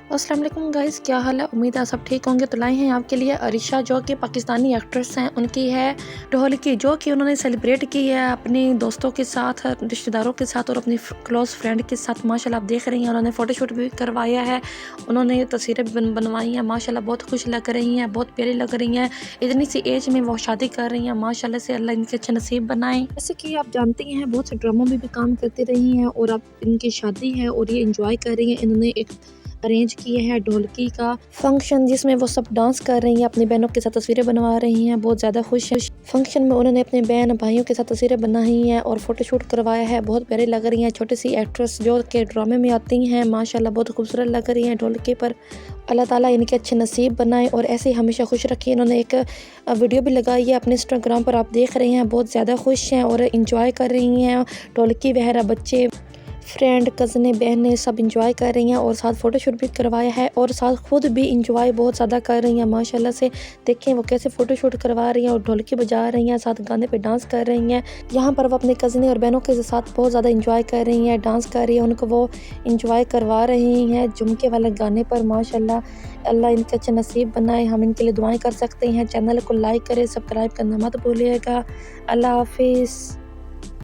अस्सलाम वालेकुम गाइस, क्या हाल है। उम्मीद है सब ठीक होंगे। तो लाए हैं आपके लिए अरिशा, जो कि पाकिस्तानी एक्ट्रेस हैं। उनकी है ढोलकी, जो कि उन्होंने सेलिब्रेट की है अपने दोस्तों के साथ, रिश्तेदारों के साथ और अपनी क्लोज़ फ्रेंड के साथ। माशाल्लाह आप देख रही हैं, उन्होंने फ़ोटोशूट भी करवाया है, उन्होंने तस्वीरें भी बनवाई हैं। माशाल्लाह बहुत खुश लग रही हैं, बहुत प्यारी लग रही हैं। इतनी सी एज में वो शादी कर रही हैं, माशाल्लाह से अल्लाह इनके अच्छे नसीब बनाए। जैसे कि आप जानती हैं, बहुत से ड्रामों में भी काम करती रही हैं और अब इनकी शादी है और ये इंजॉय कर रही हैं। इन्होंने एक अरेंज किए हैं ढोलकी का फंक्शन, जिसमें वो सब डांस कर रही हैं, अपनी बहनों के साथ तस्वीरें बनवा रही हैं, बहुत ज़्यादा खुश हैं। फंक्शन में उन्होंने अपने बहन भाइयों के साथ तस्वीरें बनाई हैं और फोटोशूट करवाया है। बहुत प्यारी लग रही हैं, छोटी सी एक्ट्रेस जो के ड्रामे में आती हैं। माशाल्लाह बहुत खूबसूरत लग रही हैं ढोलकी पर। अल्लाह ताला इनके अच्छे नसीब बनाए और ऐसे ही हमेशा खुश रखें। इन्होंने एक वीडियो भी लगाई है अपने इंस्टाग्राम पर, आप देख रहे हैं। बहुत ज़्यादा खुश हैं और इंजॉय कर रही हैं। ढोलकी वगैरह बच्चे, फ्रेंड, कज़नें, बहनें सब इंजॉय कर रही हैं और साथ फ़ोटोशूट भी करवाया है और साथ खुद भी इंजॉय बहुत ज़्यादा कर रही हैं। माशाल्लाह से देखें वो कैसे फ़ोटोशूट करवा रही हैं और ढोलकी बजा रही हैं, साथ गाने पे डांस कर रही हैं। यहाँ पर वो अपने कज़नें और बहनों के साथ बहुत ज़्यादा इंजॉय कर रही हैं, डांस कर रही हैं, उनको वो इंजॉय करवा रही हैं झुमके वाले गाने पर। माशाल्लाह अल्लाह इनके अच्छे नसीब बनाए। हम इनके लिए दुआएं कर सकते हैं। चैनल को लाइक करें, सब्सक्राइब करना मत भूलिएगा। अल्लाह हाफिज़।